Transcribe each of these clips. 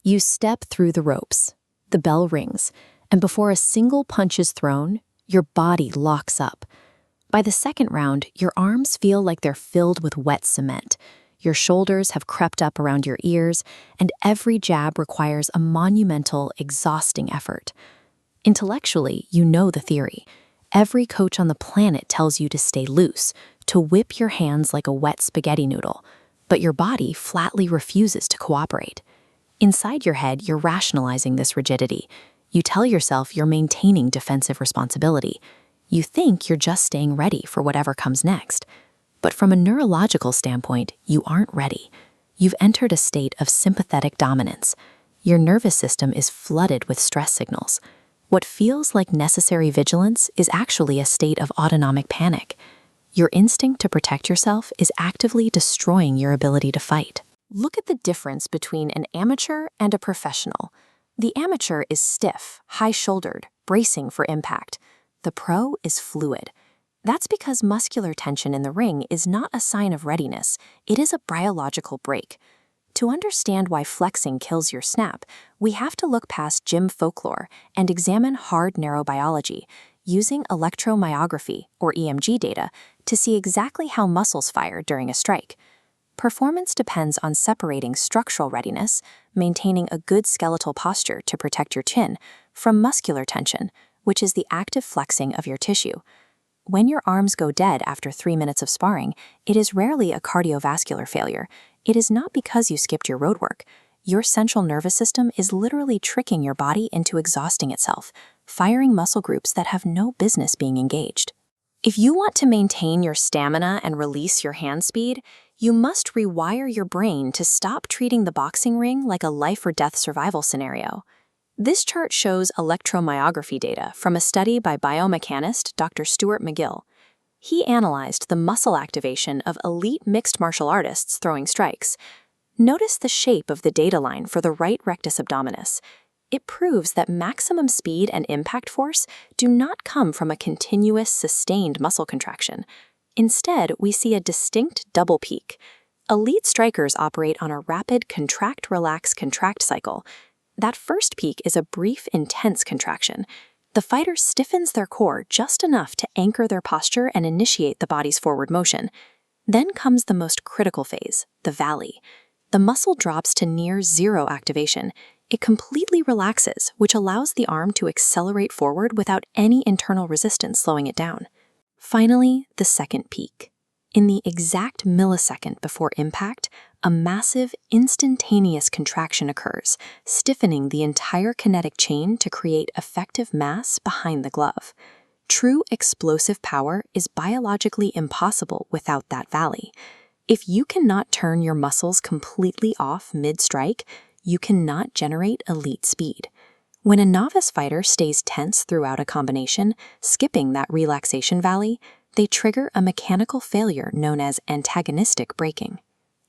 You step through the ropes. The bell rings, and before a single punch is thrown, your body locks up. By the second round, your arms feel like they're filled with wet cement. Your shoulders have crept up around your ears, and every jab requires a monumental, exhausting effort. Intellectually, you know the theory. Every coach on the planet tells you to stay loose, to whip your hands like a wet spaghetti noodle, but your body flatly refuses to cooperate. Inside your head, you're rationalizing this rigidity. You tell yourself you're maintaining defensive responsibility. You think you're just staying ready for whatever comes next. But from a neurological standpoint, you aren't ready. You've entered a state of sympathetic dominance. Your nervous system is flooded with stress signals. What feels like necessary vigilance is actually a state of autonomic panic. Your instinct to protect yourself is actively destroying your ability to fight. Look at the difference between an amateur and a professional. The amateur is stiff, high-shouldered, bracing for impact. The pro is fluid. That's because muscular tension in the ring is not a sign of readiness, it is a biological break. To understand why flexing kills your snap, we have to look past gym folklore and examine hard neurobiology, using electromyography, or EMG data, to see exactly how muscles fire during a strike. Performance depends on separating structural readiness, maintaining a good skeletal posture to protect your chin, from muscular tension, which is the active flexing of your tissue. When your arms go dead after 3 minutes of sparring, it is rarely a cardiovascular failure. It is not because you skipped your road work. Your central nervous system is literally tricking your body into exhausting itself, firing muscle groups that have no business being engaged. If you want to maintain your stamina and release your hand speed, you must rewire your brain to stop treating the boxing ring like a life-or-death survival scenario. This chart shows electromyography data from a study by biomechanist Dr. Stuart McGill. He analyzed the muscle activation of elite mixed martial artists throwing strikes. Notice the shape of the data line for the right rectus abdominis. It proves that maximum speed and impact force do not come from a continuous, sustained muscle contraction. Instead, we see a distinct double peak. Elite strikers operate on a rapid contract, relax, contract cycle. That first peak is a brief, intense contraction. The fighter stiffens their core just enough to anchor their posture and initiate the body's forward motion. Then comes the most critical phase, the valley. The muscle drops to near zero activation. It completely relaxes, which allows the arm to accelerate forward without any internal resistance slowing it down. Finally, the second peak. In the exact millisecond before impact, a massive, instantaneous contraction occurs, stiffening the entire kinetic chain to create effective mass behind the glove. True explosive power is biologically impossible without that valley. If you cannot turn your muscles completely off mid-strike, you cannot generate elite speed. When a novice fighter stays tense throughout a combination, skipping that relaxation valley, they trigger a mechanical failure known as antagonistic braking.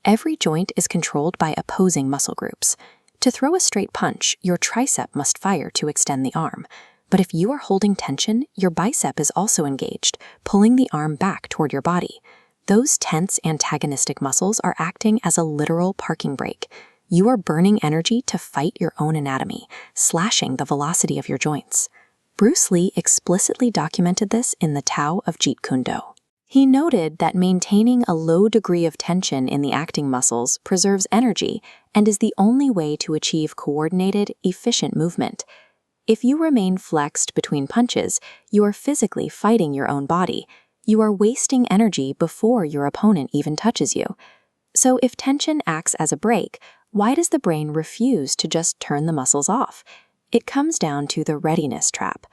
Every joint is controlled by opposing muscle groups. To throw a straight punch, your tricep must fire to extend the arm. But if you are holding tension, your bicep is also engaged, pulling the arm back toward your body. Those tense antagonistic muscles are acting as a literal parking brake. You are burning energy to fight your own anatomy, slashing the velocity of your joints. Bruce Lee explicitly documented this in the Tao of Jeet Kune Do. He noted that maintaining a low degree of tension in the acting muscles preserves energy and is the only way to achieve coordinated, efficient movement. If you remain flexed between punches, you are physically fighting your own body. You are wasting energy before your opponent even touches you. So if tension acts as a brake, why does the brain refuse to just turn the muscles off? It comes down to the readiness trap.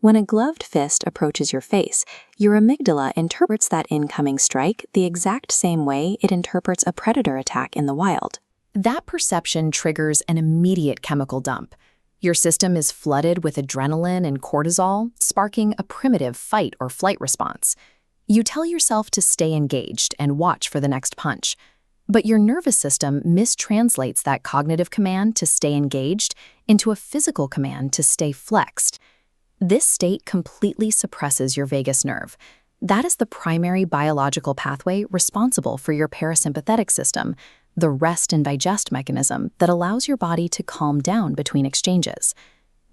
When a gloved fist approaches your face, your amygdala interprets that incoming strike the exact same way it interprets a predator attack in the wild. That perception triggers an immediate chemical dump. Your system is flooded with adrenaline and cortisol, sparking a primitive fight or flight response. You tell yourself to stay engaged and watch for the next punch. But your nervous system mistranslates that cognitive command to stay engaged into a physical command to stay flexed. This state completely suppresses your vagus nerve. That is the primary biological pathway responsible for your parasympathetic system, the rest and digest mechanism that allows your body to calm down between exchanges.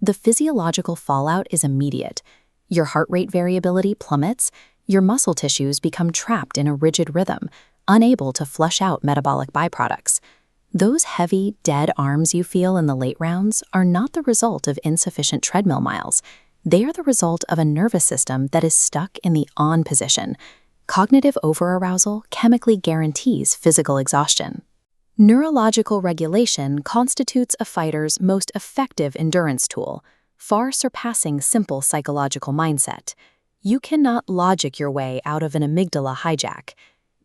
The physiological fallout is immediate. Your heart rate variability plummets, your muscle tissues become trapped in a rigid rhythm, unable to flush out metabolic byproducts. Those heavy, dead arms you feel in the late rounds are not the result of insufficient treadmill miles. They are the result of a nervous system that is stuck in the on position. Cognitive overarousal chemically guarantees physical exhaustion. Neurological regulation constitutes a fighter's most effective endurance tool, far surpassing simple psychological mindset. You cannot logic your way out of an amygdala hijack.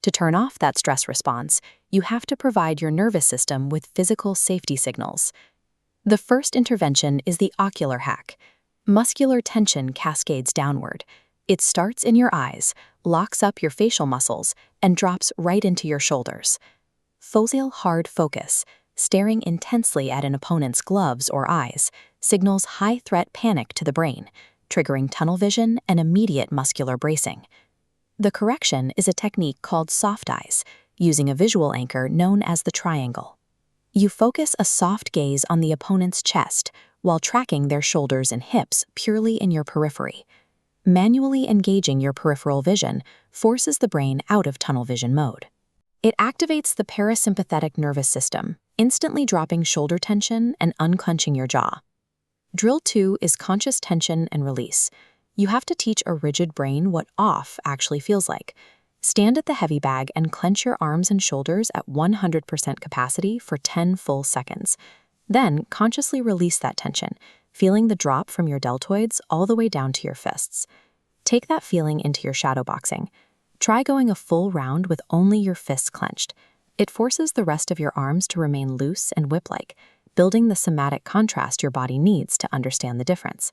To turn off that stress response, you have to provide your nervous system with physical safety signals. The first intervention is the ocular hack. Muscular tension cascades downward. It starts in your eyes, locks up your facial muscles, and drops right into your shoulders. Foveal hard focus, staring intensely at an opponent's gloves or eyes, signals high-threat panic to the brain, triggering tunnel vision and immediate muscular bracing. The correction is a technique called soft eyes, using a visual anchor known as the triangle. You focus a soft gaze on the opponent's chest while tracking their shoulders and hips purely in your periphery. Manually engaging your peripheral vision forces the brain out of tunnel vision mode. It activates the parasympathetic nervous system, instantly dropping shoulder tension and unclenching your jaw. Drill 2 is conscious tension and release. You have to teach a rigid brain what off actually feels like. Stand at the heavy bag and clench your arms and shoulders at 100% capacity for 10 full seconds. Then consciously release that tension, feeling the drop from your deltoids all the way down to your fists. Take that feeling into your shadowboxing. Try going a full round with only your fists clenched. It forces the rest of your arms to remain loose and whip-like, building the somatic contrast your body needs to understand the difference.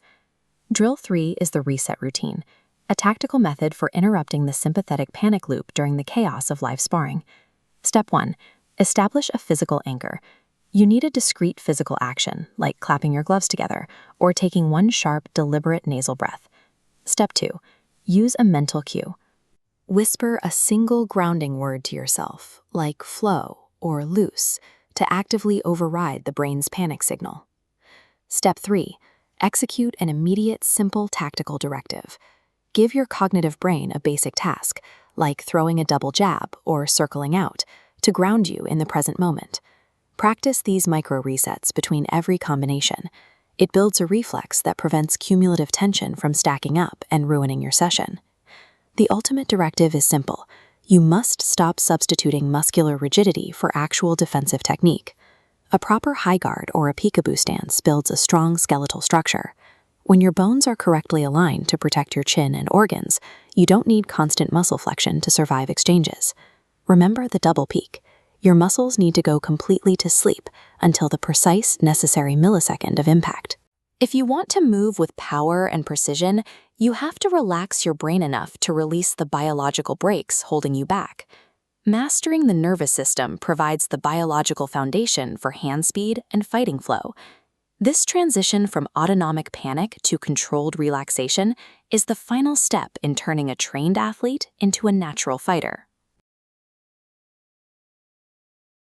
Drill 3 is the reset routine, a tactical method for interrupting the sympathetic panic loop during the chaos of live sparring. Step 1. Establish a physical anchor. You need a discrete physical action, like clapping your gloves together or taking one sharp, deliberate nasal breath. Step 2. Use a mental cue. Whisper a single grounding word to yourself, like flow or loose, to actively override the brain's panic signal. Step 3. Execute an immediate, simple tactical directive. Give your cognitive brain a basic task, like throwing a double jab or circling out, to ground you in the present moment. Practice these micro resets between every combination. It builds a reflex that prevents cumulative tension from stacking up and ruining your session. The ultimate directive is simple. You must stop substituting muscular rigidity for actual defensive technique. A proper high guard or a peekaboo stance builds a strong skeletal structure. When your bones are correctly aligned to protect your chin and organs, you don't need constant muscle flexion to survive exchanges. Remember the double peak. Your muscles need to go completely to sleep until the precise, necessary millisecond of impact. If you want to move with power and precision, you have to relax your brain enough to release the biological brakes holding you back. Mastering the nervous system provides the biological foundation for hand speed and fighting flow. This transition from autonomic panic to controlled relaxation is the final step in turning a trained athlete into a natural fighter.